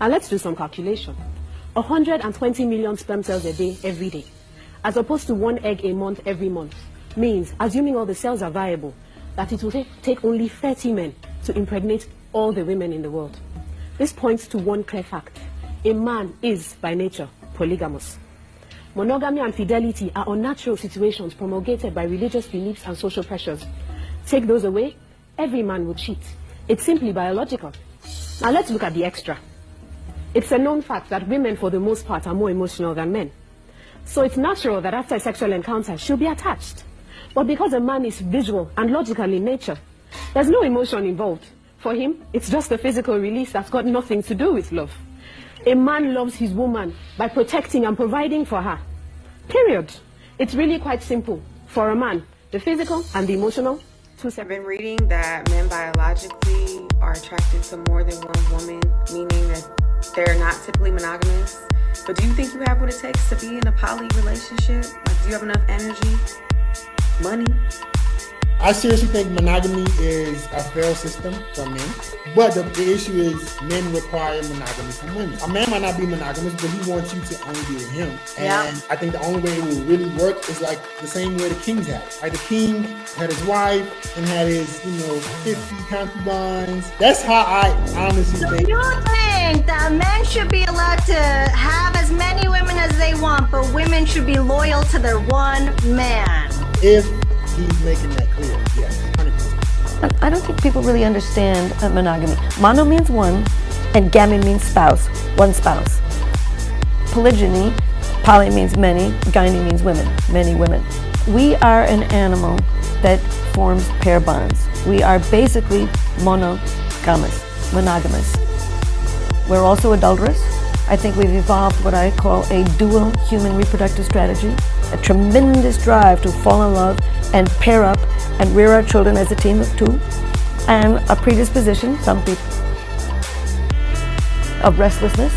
And let's do some calculation. 120 million sperm cells a day, every day, as opposed to 1 egg a month, every month, means, assuming all the cells are viable, that it will take only 30 men to impregnate all the women in the world. This points to one clear fact. A man is, by nature, polygamous. Monogamy and fidelity are unnatural situations promulgated by religious beliefs and social pressures. Take those away, every man will cheat. It's simply biological. Now let's look at the extra. It's a known fact that women, for the most part, are more emotional than men. So it's natural that after a sexual encounter, she'll be attached. But because a man is visual and logical in nature, there's no emotion involved. For him, it's just a physical release that's got nothing to do with love. A man loves his woman by protecting and providing for her. Period. It's really quite simple. For a man, the physical and the emotional, two separate. I've been reading that men biologically are attracted to more than one woman, meaning that they're not typically monogamous. But do you think you have what it takes to be in a poly relationship? Like, do you have enough energy, money? I seriously think monogamy is a failed system for men. But the issue is men require monogamy from women. A man might not be monogamous, but he wants you to only be with him. And I think the only way it will really work is like the same way the kings had it. Like the king had his wife and had his, 50 concubines. That's how I honestly think. So you think that men should be allowed to have as many women as they want, but women should be loyal to their one man? If he's making that clear, yes, 100%. I don't think people really understand monogamy. Mono means one, and gamy means spouse, one spouse. Polygyny, poly means many, gyne means women, many women. We are an animal that forms pair bonds. We are basically monogamous. We're also adulterous. I think we've evolved what I call a dual human reproductive strategy, a tremendous drive to fall in love and pair up and rear our children as a team of two, and a predisposition, some people, of restlessness,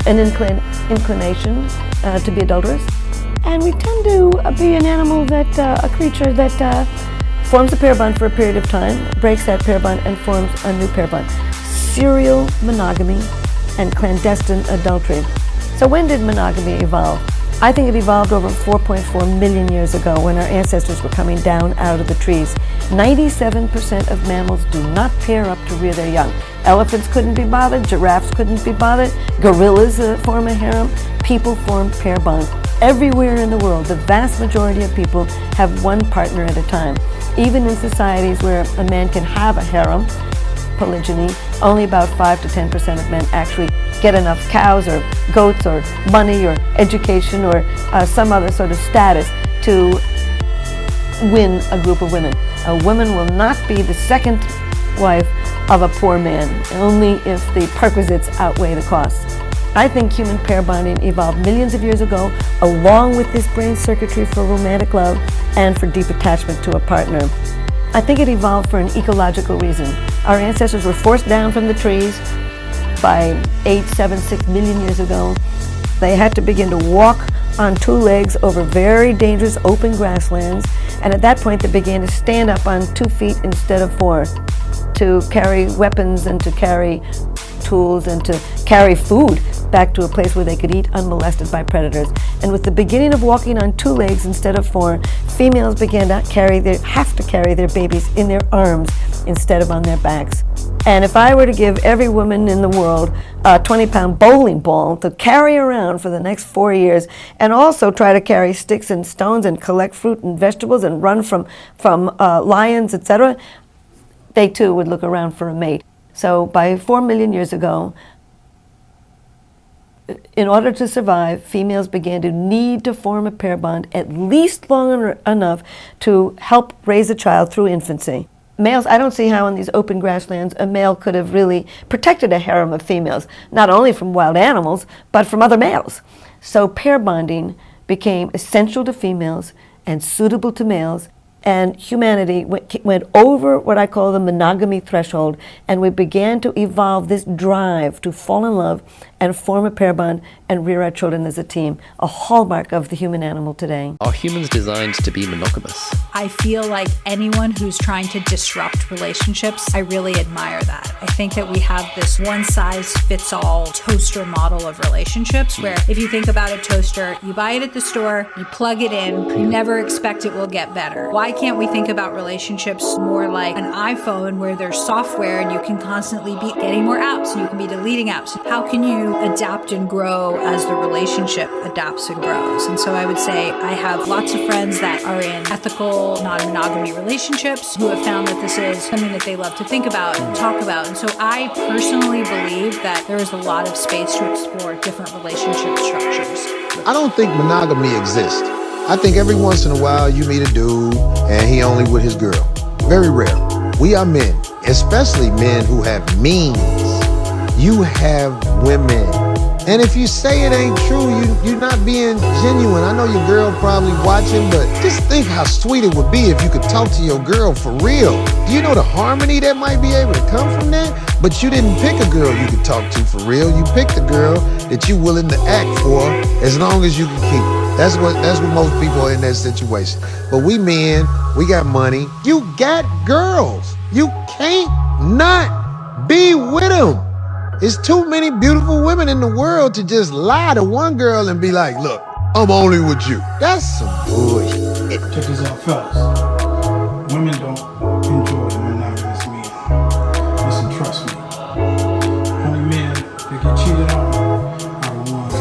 an inclination to be adulterous. And we tend to be an animal that, a creature that forms a pair bond for a period of time, breaks that pair bond and forms a new pair bond. Serial monogamy and clandestine adultery. So when did monogamy evolve? I think it evolved over 4.4 million years ago when our ancestors were coming down out of the trees. 97% of mammals do not pair up to rear their young. Elephants couldn't be bothered, giraffes couldn't be bothered, gorillas form a harem, people form pair bonds. Everywhere in the world, the vast majority of people have one partner at a time. Even in societies where a man can have a harem, polygyny, only about 5 to 10% of men actually get enough cows or goats or money or education or some other sort of status to win a group of women. A woman will not be the second wife of a poor man, only if the perquisites outweigh the costs. I think human pair bonding evolved millions of years ago, along with this brain circuitry for romantic love and for deep attachment to a partner. I think it evolved for an ecological reason. Our ancestors were forced down from the trees by 6 million years ago. They had to begin to walk on two legs over very dangerous open grasslands, and at that point they began to stand up on 2 feet instead of 4, to carry weapons and to carry tools and to carry food back to a place where they could eat unmolested by predators. And with the beginning of walking on 2 legs instead of 4, females began to have to carry their babies in their arms instead of on their backs. And if I were to give every woman in the world a 20-pound bowling ball to carry around for the next 4 years, and also try to carry sticks and stones and collect fruit and vegetables and run from lions, etc., they too would look around for a mate. So by 4 million years ago, in order to survive, females began to need to form a pair bond at least long enough to help raise a child through infancy. Males, I don't see how in these open grasslands a male could have really protected a harem of females, not only from wild animals, but from other males. So pair bonding became essential to females and suitable to males. and humanity went over what I call the monogamy threshold, and we began to evolve this drive to fall in love and form a pair bond and rear our children as a team, a hallmark of the human animal today. Are humans designed to be monogamous? I feel like anyone who's trying to disrupt relationships, I really admire that. I think that we have this one-size-fits-all toaster model of relationships where if you think about a toaster, you buy it at the store, you plug it in, you never expect it will get better. Why can't we think about relationships more like an iPhone where there's software and you can constantly be getting more apps and you can be deleting apps? How can you adapt and grow as the relationship adapts and grows? And so I would say I have lots of friends that are in ethical, non-monogamy relationships who have found that this is something that they love to think about and talk about. And so I personally believe that there is a lot of space to explore different relationship structures. I don't think monogamy exists. I think every once in a while you meet a dude and he only with his girl. Very rare. We are men, especially men who have means. You have women. And if you say it ain't true, you're not being genuine. I know your girl probably watching, but just think how sweet it would be if you could talk to your girl for real. Do you know the harmony that might be able to come from that? But you didn't pick a girl you could talk to for real. You picked a girl that you're willing to act for as long as you can keep her. That's what most people are in that situation. But we men, we got money. You got girls. You can't not be with them. There's too many beautiful women in the world to just lie to one girl and be like, look, I'm only with you. That's some bullshit. Check this out, fellas. Women don't enjoy the monogamous meaning. Listen, trust me. Only men that get cheated on are the ones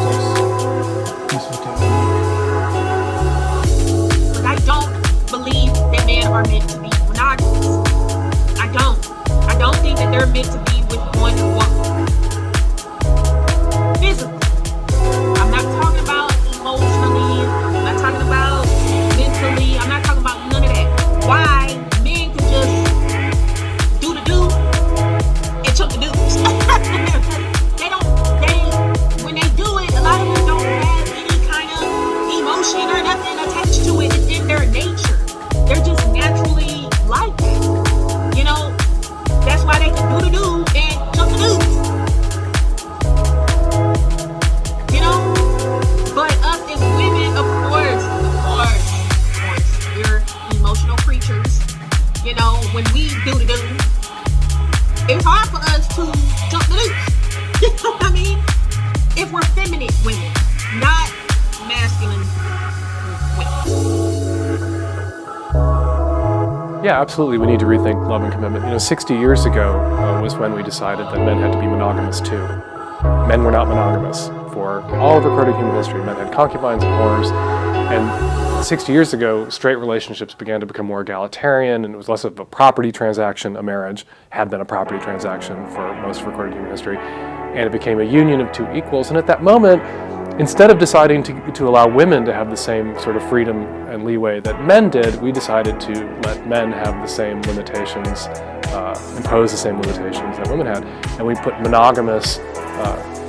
that's what they want. But I don't believe that men are meant to be monogamous. I don't think that they're meant to be with one woman. Physically. I'm not talking about emotionally. I'm not talking about mentally. I'm not talking about none of that. Why men can just do the do and choke the dudes. When they do it, a lot of them don't have any kind of emotion or nothing attached to it. It's in their nature. They're just naturally like that. You know, that's why they can do the do and choke the dudes. But us as women, of course, we're emotional creatures. You know, when we do the do, it's hard for us to jump the do. You know what I mean? If we're feminine women, not masculine women. Yeah, absolutely. We need to rethink love and commitment. 60 years ago was when we decided that men had to be monogamous too. Men were not monogamous. For all of recorded human history, men had concubines and whores, and 60 years ago, straight relationships began to become more egalitarian, and it was less of a property transaction. A marriage had been a property transaction for most of recorded human history, and it became a union of two equals. And at that moment, instead of deciding to allow women to have the same sort of freedom and leeway that men did, we decided to let men have the same limitations, impose the same limitations that women had, and we put monogamous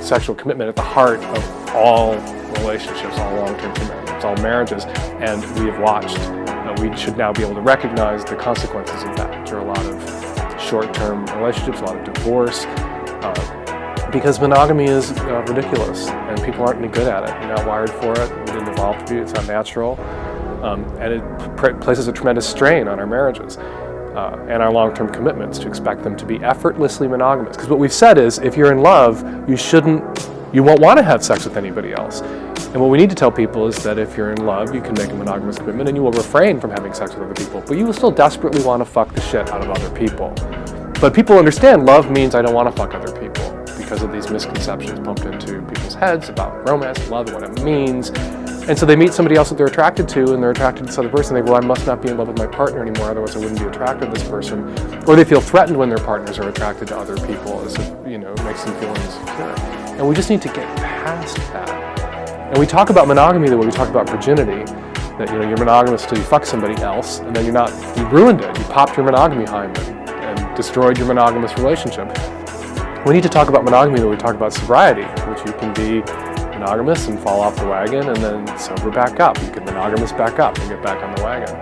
sexual commitment at the heart of all relationships, all long-term commitments, all marriages, and we have watched. We should now be able to recognize the consequences of that. There are a lot of short-term relationships, a lot of divorce, because monogamy is ridiculous, and people aren't any good at it. You're not wired for it. We didn't evolve to be. It's not natural, and it places a tremendous strain on our marriages. And our long-term commitments, to expect them to be effortlessly monogamous. Because what we've said is, if you're in love, you won't want to have sex with anybody else. And what we need to tell people is that if you're in love, you can make a monogamous commitment and you will refrain from having sex with other people, but you will still desperately want to fuck the shit out of other people. But people understand love means I don't want to fuck other people because of these misconceptions pumped into people's heads about romance, love, and what it means. And so they meet somebody else that they're attracted to, and they're attracted to this other person. They go, well, I must not be in love with my partner anymore, otherwise I wouldn't be attracted to this person. Or they feel threatened when their partners are attracted to other people, as if, it makes them feel insecure. And we just need to get past that. And we talk about monogamy the way we talk about virginity, that, you're monogamous till you fuck somebody else, and then you ruined it. You popped your monogamy hymen and destroyed your monogamous relationship. We need to talk about monogamy the way we talk about sobriety, which you can be monogamous and fall off the wagon and then sober back up. You can monogamous back up and get back on the wagon.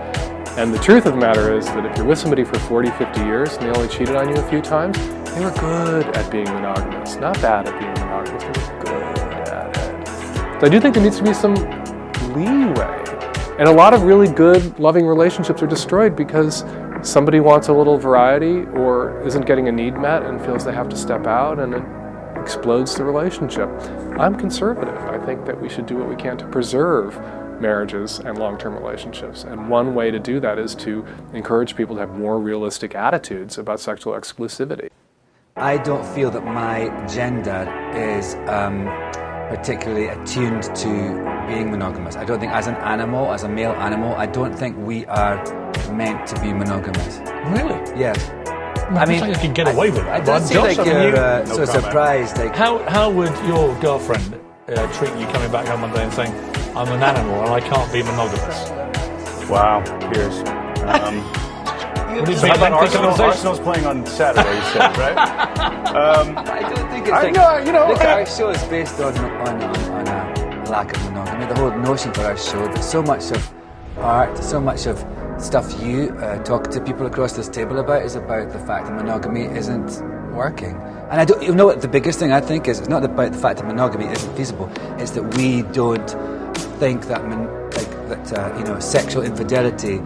And the truth of the matter is that if you're with somebody for 40, 50 years and they only cheated on you a few times, they were good at being monogamous. Not bad at being monogamous, they were good at it. So I do think there needs to be some leeway. And a lot of really good, loving relationships are destroyed because somebody wants a little variety or isn't getting a need met and feels they have to step out, and it explodes the relationship. I'm conservative. I think that we should do what we can to preserve marriages and long-term relationships. And one way to do that is to encourage people to have more realistic attitudes about sexual exclusivity. I don't feel that my gender is particularly attuned to being monogamous. I don't think as an animal, as a male animal, I don't think we are meant to be monogamous. Really? Yes. I mean, you can get away with it. I don't see like you're so surprised. Like, how would your girlfriend treat you coming back home one day and saying, I'm an animal and I can't be monogamous? Wow, Piers. Would it be how about a lengthy conversation? Arsenal's playing on Saturday, you said, right? I don't think it's like, look, our show is based on a lack of monogamy. The whole notion for our show, that so much of art, so much of stuff you talk to people across this table about is about the fact that monogamy isn't working. And I don't, you know what the biggest thing I think is, it's not about the fact that monogamy isn't feasible, it's that we don't think that sexual infidelity,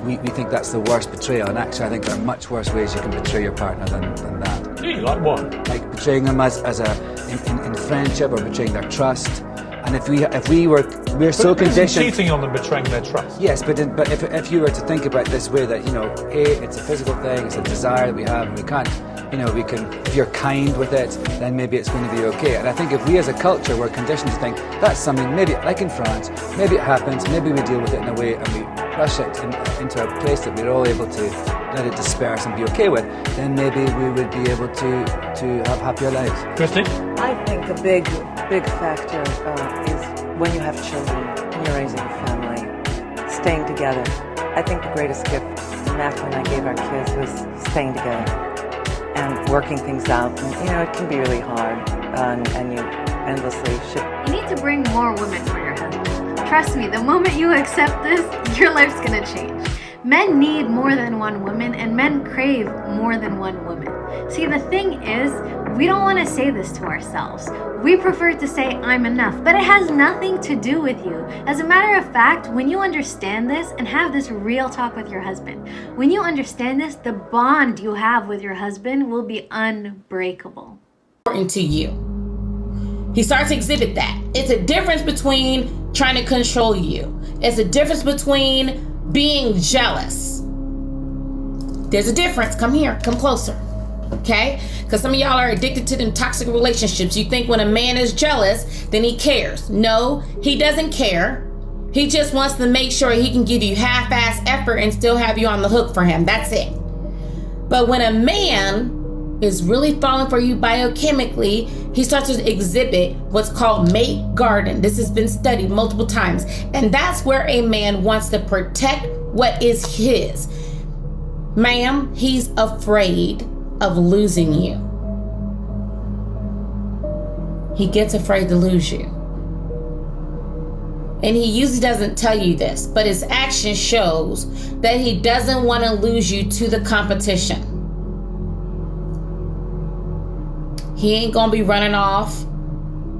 we think that's the worst betrayal, and actually I think there are much worse ways you can betray your partner than that. Really? Like what? Like betraying them as in friendship, or betraying their trust. And we're so conditioned. Cheating on them, betraying their trust. Yes, but if you were to think about it this way, that it's a physical thing, it's a desire that we have, and we can't, we can. If you're kind with it, then maybe it's going to be okay. And I think if we as a culture were conditioned to think that's something, maybe like in France, maybe it happens, maybe we deal with it in a way, and we rush it into a place that we're all able to let it disperse and be okay with, then maybe we would be able to have happier lives. Christy? I think a big factor is when you have children, when you're raising a family, staying together. I think the greatest gift Matthew and I gave our kids was staying together and working things out. And, it can be really hard, and you endlessly should. You need to bring more women for your husband. Trust me, the moment you accept this, your life's gonna change. Men need more than one woman, and men crave more than one woman. See, the thing is, we don't want to say this to ourselves. We prefer to say, I'm enough, but it has nothing to do with you. As a matter of fact, when you understand this and have this real talk with your husband, when you understand this, the bond you have with your husband will be unbreakable. Important to you. He starts to exhibit that. It's a difference between trying to control you. It's a difference between being jealous. There's a difference. Come here, come closer. Okay? Because some of y'all are addicted to them toxic relationships. You think when a man is jealous, then he cares. No, he doesn't care. He just wants to make sure he can give you half-ass effort and still have you on the hook for him. That's it. But when a man is really falling for you biochemically, he starts to exhibit what's called mate garden. This has been studied multiple times. And that's where a man wants to protect what is his. Ma'am, he's afraid of losing you. He gets afraid to lose you. And he usually doesn't tell you this, but his action shows that he doesn't want to lose you to the competition. He ain't gonna be running off.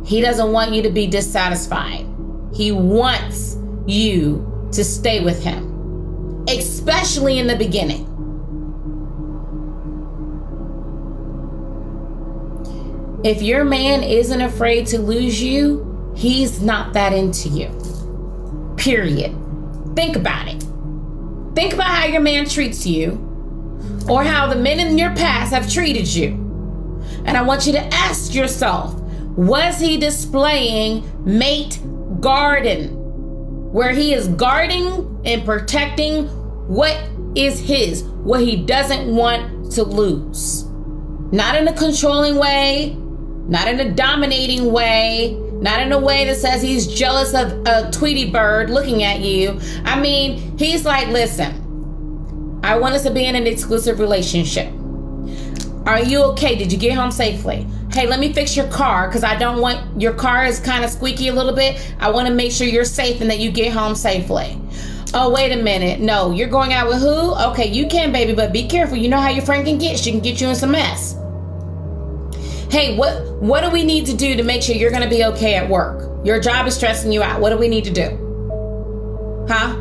He doesn't want you to be dissatisfied. He wants you to stay with him, especially in the beginning. If your man isn't afraid to lose you, he's not that into you. Period. Think about it. Think about how your man treats you, or how the men in your past have treated you. And I want you to ask yourself, was he displaying mate garden, where he is guarding and protecting what is his, what he doesn't want to lose? Not in a controlling way, not in a dominating way, not in a way that says he's jealous of a Tweety bird looking at you. I mean, he's like, listen, I want us to be in an exclusive relationship. Are you okay? Did you get home safely? Hey, let me fix your car, because I don't want, your car is kind of squeaky a little bit. I want to make sure you're safe and that you get home safely. Oh, wait a minute. No, you're going out with who? Okay, you can, baby, but be careful. You know how your friend can get. She can get you in some mess. Hey, what do we need to do to make sure you're going to be okay at work? Your job is stressing you out. What do we need to do? Huh?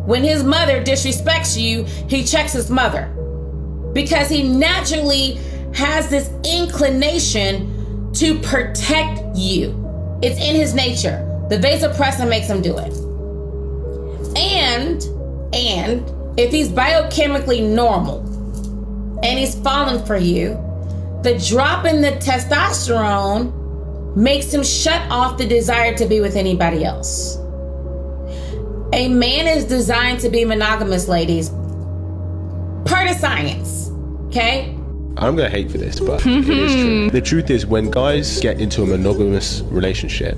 When his mother disrespects you, he checks his mother. Because he naturally has this inclination to protect you. It's in his nature. The vasopressin makes him do it. And if he's biochemically normal and he's falling for you, the drop in the testosterone makes him shut off the desire to be with anybody else. A man is designed to be monogamous, ladies. Part of science, okay? I'm going to hate for this, but it is true. The truth is, when guys get into a monogamous relationship,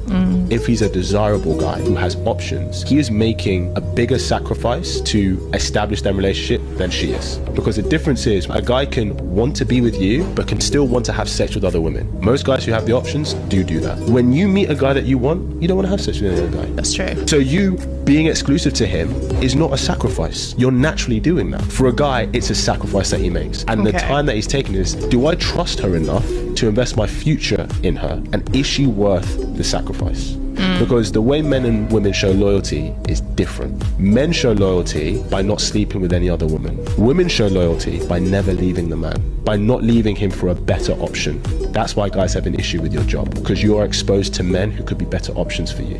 if he's a desirable guy who has options, he is making a bigger sacrifice to establish that relationship than she is. Because the difference is, a guy can want to be with you, but can still want to have sex with other women. Most guys who have the options do that. When you meet a guy that you want, you don't want to have sex with any other guy. That's true. So you being exclusive to him is not a sacrifice. You're naturally doing that. For a guy, it's a sacrifice that he makes. And the time that he's taking is, do I trust her enough to invest my future in her? And is she worth the sacrifice? Because the way men and women show loyalty is different. Men show loyalty by not sleeping with any other woman. Women show loyalty by never leaving the man, by not leaving him for a better option. That's why guys have an issue with your job, because you are exposed to men who could be better options for you.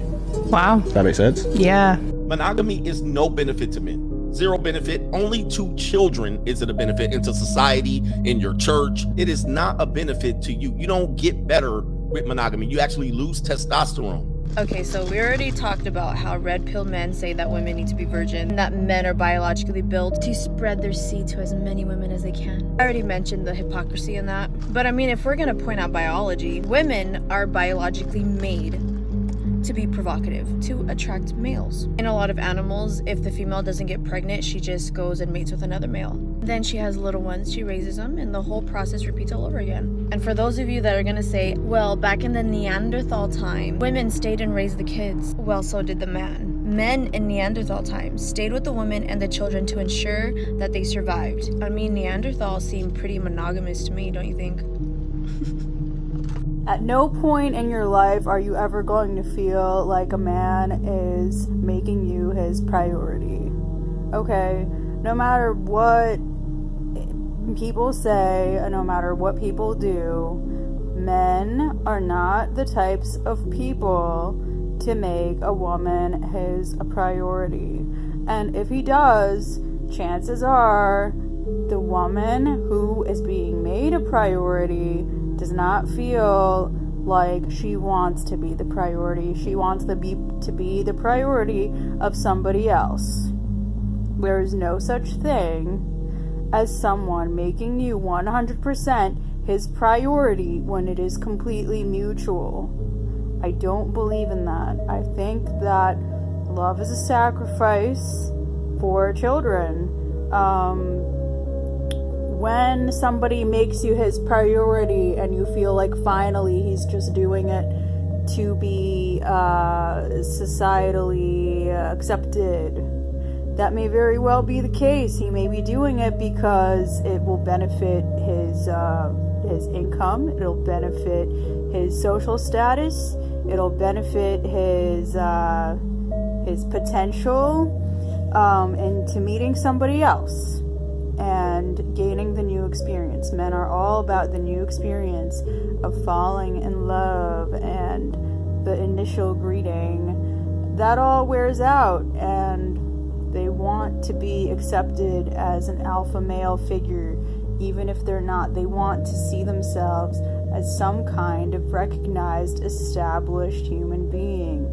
Wow. That makes sense? Yeah. Monogamy is no benefit to men. Zero benefit. Only to children is it a benefit, into society, in your church. It is not a benefit to you. You don't get better with monogamy. You actually lose testosterone. Okay, so we already talked about how red pill men say that women need to be virgin, and that men are biologically built to spread their seed to as many women as they can. I already mentioned the hypocrisy in that. But I mean, if we're gonna point out biology, women are biologically made to be provocative, to attract males. In a lot of animals, if the female doesn't get pregnant, she just goes and mates with another male. Then she has little ones, she raises them, and the whole process repeats all over again. And for those of you that are gonna say, well, back in the Neanderthal time, women stayed and raised the kids. Well, so did the man. Men in Neanderthal times stayed with the women and the children to ensure that they survived. I mean, Neanderthals seem pretty monogamous to me, don't you think? At no point in your life are you ever going to feel like a man is making you his priority. Okay? No matter what people say, no matter what people do, men are not the types of people to make a woman his priority. And if he does, chances are the woman who is being made a priority does not feel like she wants to be the priority. She wants to be the priority of somebody else. There is no such thing as someone making you 100% his priority when it is completely mutual. I don't believe in that. I think that love is a sacrifice for children. When somebody makes you his priority and you feel like finally he's just doing it to be societally accepted, that may very well be the case. He may be doing it because it will benefit his income, it'll benefit his social status, it'll benefit his potential into meeting somebody else and gaining the new experience. Men are all about the new experience of falling in love and the initial greeting. That all wears out, and they want to be accepted as an alpha male figure. Even if they're not, they want to see themselves as some kind of recognized, established human being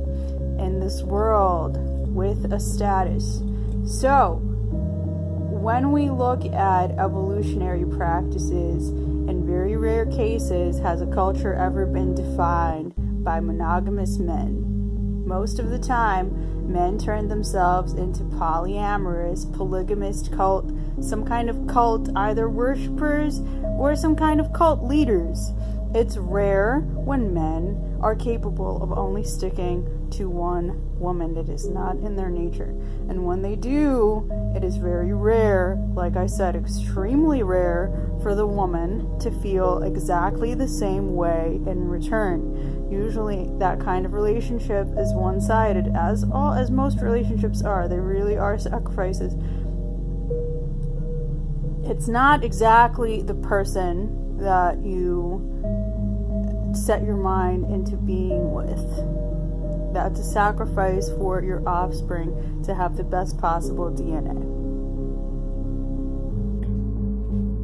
in this world with a status. So, when we look at evolutionary practices, in very rare cases has a culture ever been defined by monogamous men. Most of the time, men turn themselves into polyamorous, polygamist cult, some kind of cult, either worshippers or some kind of cult leaders. It's rare when men are capable of only sticking to one woman. It is not in their nature. And when they do, it is very rare, like I said, extremely rare for the woman to feel exactly the same way in return. Usually that kind of relationship is one-sided, as most relationships are. They really are sacrifices. It's not exactly the person that you set your mind into being with. That's a sacrifice for your offspring to have the best possible DNA.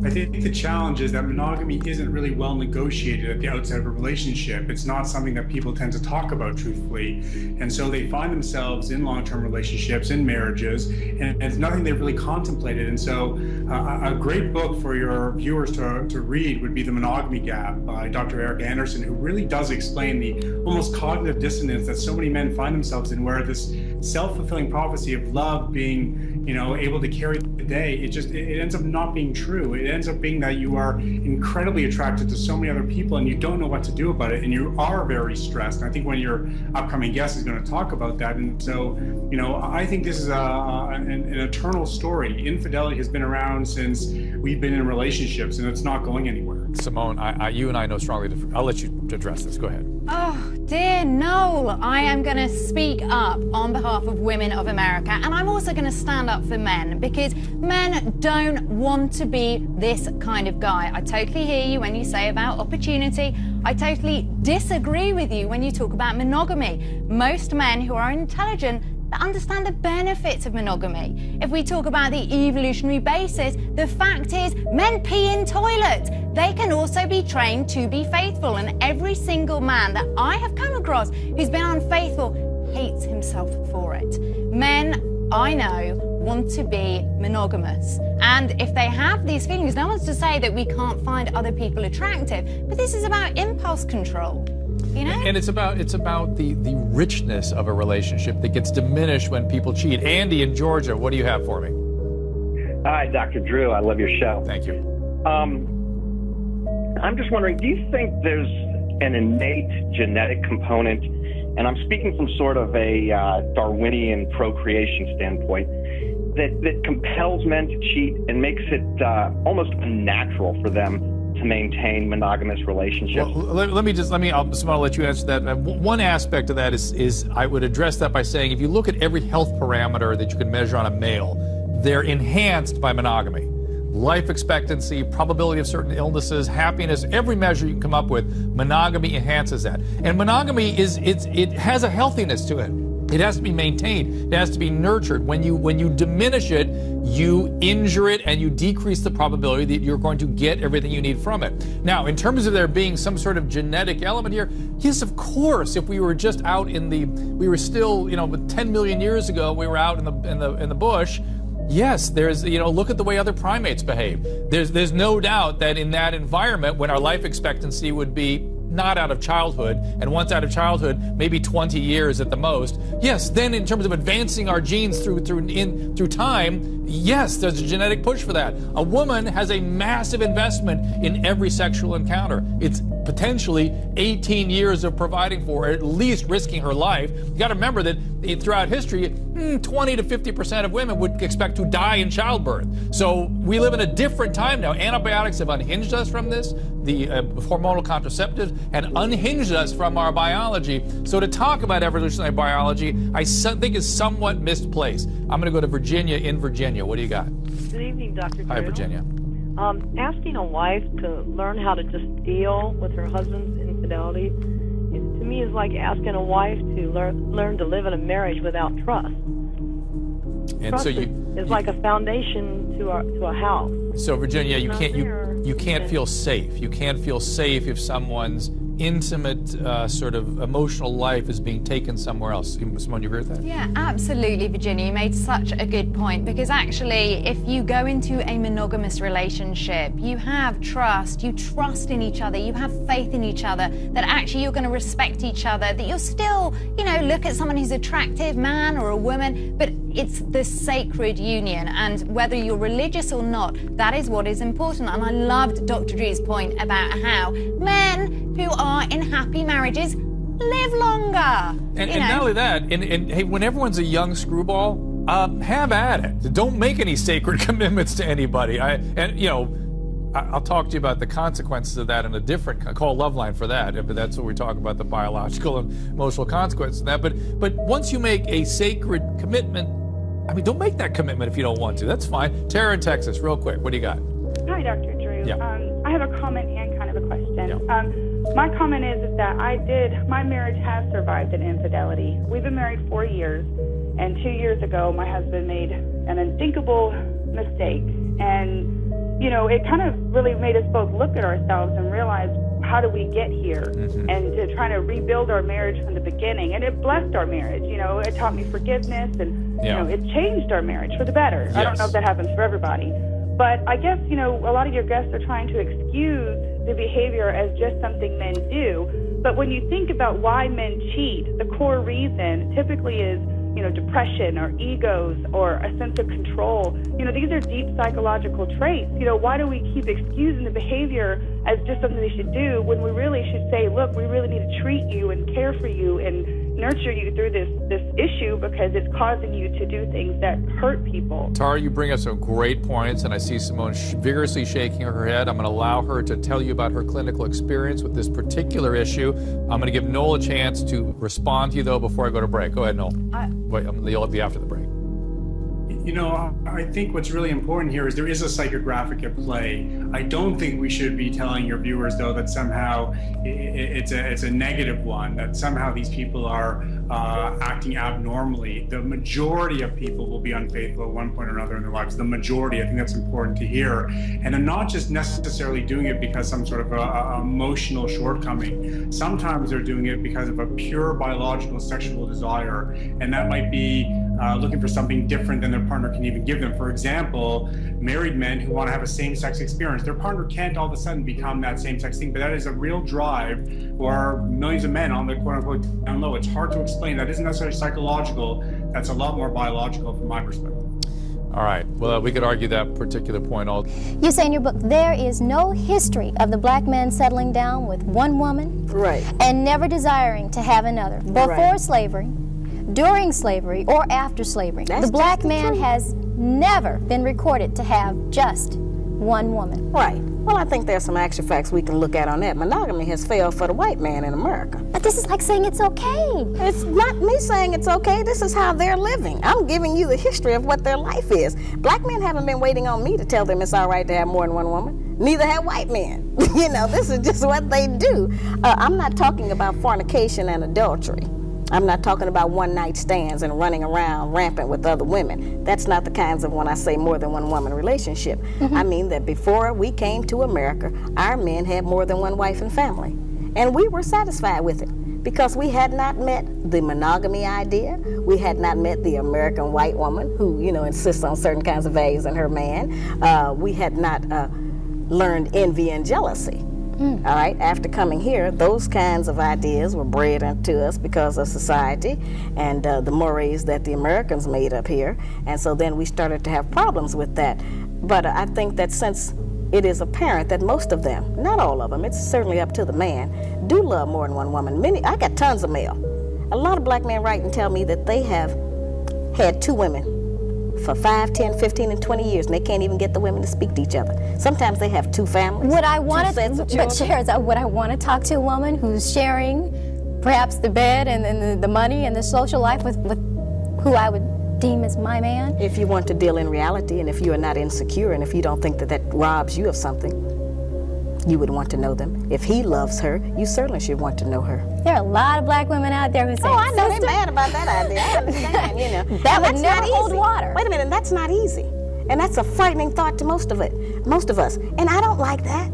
I think the challenge is that monogamy isn't really well negotiated at the outset of a relationship. It's not something that people tend to talk about truthfully. And so they find themselves in long-term relationships, in marriages, and it's nothing they've really contemplated. And so a great book for your viewers to read would be The Monogamy Gap by Dr. Eric Anderson, who really does explain the almost cognitive dissonance that so many men find themselves in, where this self-fulfilling prophecy of love being, able to carry the day, it ends up not being true. It ends up being that you are incredibly attracted to so many other people and you don't know what to do about it, and you are very stressed. And I think one of your upcoming guests is going to talk about that. And so, I think this is an eternal story. Infidelity has been around since we've been in relationships, and it's not going anywhere. Simone, you and I know strongly different. I'll let you address this. Go ahead. Oh, dear Noel, I am going to speak up on behalf of women of America, and I'm also going to stand up for men, because men don't want to be this kind of guy. I totally hear you when you say about opportunity. I totally disagree with you when you talk about monogamy. Most men who are intelligent understand the benefits of monogamy. If we talk about the evolutionary basis, the fact is men pee in toilets. They can also be trained to be faithful, and every single man that I have come across who's been unfaithful hates himself for it. Men, I know, want to be monogamous, and if they have these feelings, no one's to say that we can't find other people attractive, but this is about impulse control. And it's about the richness of a relationship that gets diminished when people cheat. Andy in Georgia, what do you have for me? Hi, Dr. Drew. I love your show. Thank you. I'm just wondering, do you think there's an innate genetic component, and I'm speaking from sort of a Darwinian procreation standpoint, that compels men to cheat and makes it almost unnatural for them to maintain monogamous relationships? Well, I'll let you answer that. One aspect of that is I would address that by saying, if you look at every health parameter that you can measure on a male, they're enhanced by monogamy. Life expectancy, probability of certain illnesses, happiness, every measure you can come up with, monogamy enhances that. And monogamy it has a healthiness to it. It has to be maintained. It has to be nurtured. When you diminish it, you injure it and you decrease the probability that you're going to get everything you need from it. Now, in terms of there being some sort of genetic element here, yes, of course. If we were just out we were still, 10 million years ago, we were out in the bush. Yes, there's, look at the way other primates behave. There's no doubt that in that environment, when our life expectancy would be not out of childhood, and once out of childhood, maybe 20 years at the most. Yes, then in terms of advancing our genes through time, yes, there's a genetic push for that. A woman has a massive investment in every sexual encounter. It's potentially 18 years of providing for her, at least risking her life. You got to remember that throughout history, 20 to 50% of women would expect to die in childbirth. So we live in a different time now. Antibiotics have unhinged us from this. The hormonal contraceptives had unhinged us from our biology. So to talk about evolutionary biology, I think is somewhat misplaced. I'm going to go to Virginia in Virginia. What do you got? Good evening, Dr. Drew. Hi, Virginia. Asking a wife to learn how to just deal with her husband's infidelity, to me, is like asking a wife to learn to live in a marriage without trust. And trust so is like a foundation to a house. So Virginia, you can't feel safe. You can't feel safe if someone's intimate sort of emotional life is being taken somewhere else. Simone, you agree with that? Yeah, absolutely, Virginia. You made such a good point, because actually, if you go into a monogamous relationship, you have trust, you trust in each other, you have faith in each other, that actually you're going to respect each other, that you'll still, look at someone who's attractive, man or a woman, but It's the sacred union, and whether you're religious or not, that is what is important. And I loved Dr. Drew's point about how men who are in happy marriages live longer. And not only that, and hey, when everyone's a young screwball, have at it. Don't make any sacred commitments to anybody. I'll talk to you about the consequences of that in a different call love line for that. But that's what we talk about, the biological and emotional consequences of that. But once you make a sacred commitment, I mean, don't make that commitment if you don't want to. That's fine. Tara in Texas, real quick. What do you got? Hi, Dr. Drew. Yeah. I have a comment and kind of a question. Yeah. My comment is that my marriage has survived an infidelity. We've been married 4 years, and 2 years ago, my husband made an unthinkable mistake. And, it kind of really made us both look at ourselves and realize, how do we get here? Mm-hmm. And to try to rebuild our marriage from the beginning. And it blessed our marriage. It taught me forgiveness, and, it changed our marriage for the better. Yes. I don't know if that happens for everybody. But I guess, a lot of your guests are trying to excuse the behavior as just something men do. But when you think about why men cheat, the core reason typically is, depression or egos or a sense of control. These are deep psychological traits. Why do we keep excusing the behavior as just something they should do when we really should say, look, we really need to treat you and care for you and nurture you through this issue because it's causing you to do things that hurt people. Tara, you bring up some great points, and I see Simone vigorously shaking her head. I'm going to allow her to tell you about her clinical experience with this particular issue. I'm going to give Noel a chance to respond to you, though, before I go to break. Go ahead, Noel. Wait, you'll be after the break. I think what's really important here is there is a psychographic at play. I don't think we should be telling your viewers, though, that somehow it's a negative one, that somehow these people are acting abnormally. The majority of people will be unfaithful at one point or another in their lives. The majority, I think that's important to hear. And they're not just necessarily doing it because some sort of emotional shortcoming. Sometimes they're doing it because of a pure biological sexual desire, and that might be looking for something different than their partner can even give them. For example, married men who want to have a same-sex experience, their partner can't all of a sudden become that same-sex thing, but that is a real drive for millions of men on the quote-unquote down low. It's hard to explain. That isn't necessarily psychological. That's a lot more biological from my perspective. All right. Well, we could argue that particular point all. You say in your book, there is no history of the black man settling down with one woman, right, and never desiring to have another. Before Right. slavery, during slavery, or after slavery, That's the black just the man truth. has never been recorded to have just one woman. Right. Well, I think there's some actual facts we can look at on that. Monogamy has failed for the white man in America. But this is like saying it's okay. It's not me saying it's okay. This is how they're living. I'm giving you the history of what their life is. Black men haven't been waiting on me to tell them it's all right to have more than one woman. Neither have white men. This is just what they do. I'm not talking about fornication and adultery. I'm not talking about one-night stands and running around rampant with other women. That's not the kinds of when I say more than one woman relationship. Mm-hmm. I mean that before we came to America, our men had more than one wife and family. And we were satisfied with it because we had not met the monogamy idea. We had not met the American white woman who, insists on certain kinds of values in her man. We had not learned envy and jealousy. All right, after coming here, those kinds of ideas were bred into us because of society and the mores that the Americans made up here. And so then we started to have problems with that. But I think that since it is apparent that most of them, not all of them, it's certainly up to the man, do love more than one woman. I got tons of mail. A lot of black men write and tell me that they have had two women for 5, 10, 15, and 20 years, and they can't even get the women to speak to each other. Sometimes they have two families. Would I want to talk to a woman who's sharing perhaps the bed and the money and the social life with who I would deem as my man? If you want to deal in reality, and if you are not insecure, and if you don't think that robs you of something, you would want to know them. If he loves her, you certainly should want to know her. There are a lot of black women out there who say, "Oh, I know they're mad about that idea. I understand, That would never hold water." Wait a minute, that's not easy. And that's a frightening thought to most of us. And I don't like that.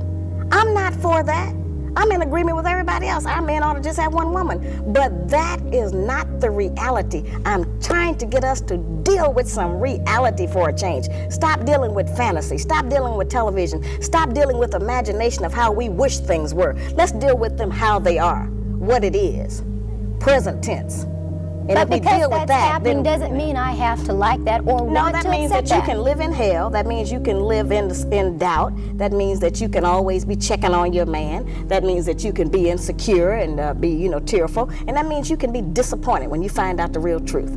I'm not for that. I'm in agreement with everybody else. Our men ought to just have one woman. But that is not the reality. I'm trying to get us to deal with some reality for a change. Stop dealing with fantasy. Stop dealing with television. Stop dealing with imagination of how we wish things were. Let's deal with them how they are, what it is. Present tense. And but if we because deal that's with that, happening then doesn't mean I have to like that or want that to means accept that you can live in hell. That means you can live in doubt. That means that you can always be checking on your man. That means that you can be insecure and be, tearful. And that means you can be disappointed when you find out the real truth.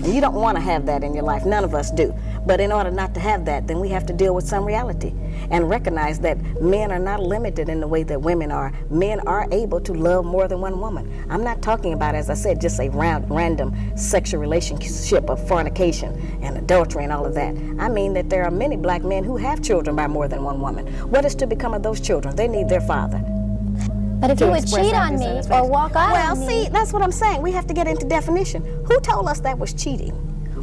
And you don't want to have that in your life. None of us do. But in order not to have that, then we have to deal with some reality and recognize that men are not limited in the way that women are. Men are able to love more than one woman. I'm not talking about, as I said, just a random sexual relationship of fornication and adultery and all of that. I mean that there are many black men who have children by more than one woman. What is to become of those children? They need their father. But if you would cheat on me or walk out on me... Well, see, that's what I'm saying. We have to get into definition. Who told us that was cheating?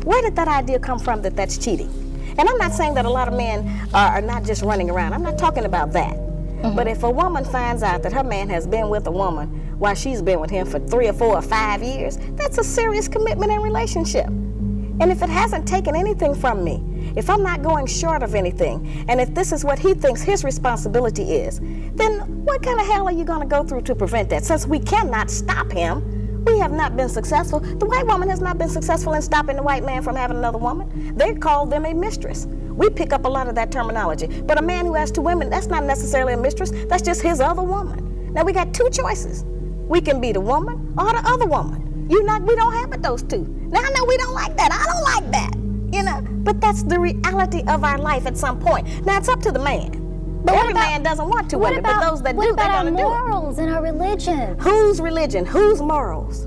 Where did that idea come from that that's cheating? And I'm not saying that a lot of men are not just running around. I'm not talking about that. Mm-hmm. But if a woman finds out that her man has been with a woman while she's been with him for 3 or 4 or 5 years, that's a serious commitment and relationship. And if it hasn't taken anything from me, if I'm not going short of anything, and if this is what he thinks his responsibility is, then what kind of hell are you going to go through to prevent that? Since we cannot stop him, we have not been successful. The white woman has not been successful in stopping the white man from having another woman. They call them a mistress. We pick up a lot of that terminology. But a man who has 2 women, that's not necessarily a mistress. That's just his other woman. Now we got 2 choices. We can be the woman or the other woman. We don't have but those 2. Now I know we don't like that. I don't like that. But that's the reality of our life at some point. Now it's up to the man. But every man doesn't want 2 women, but those that do, they're going to do it. What about our morals and our religion? Whose religion? Whose morals?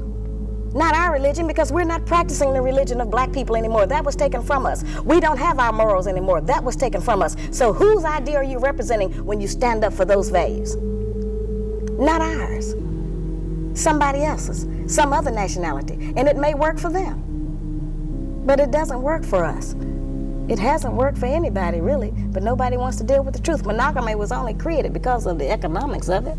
Not our religion, because we're not practicing the religion of black people anymore. That was taken from us. We don't have our morals anymore. That was taken from us. So whose idea are you representing when you stand up for those values? Not ours. Somebody else's. Some other nationality. And it may work for them. But it doesn't work for us. It hasn't worked for anybody, really, but nobody wants to deal with the truth. Monogamy was only created because of the economics of it.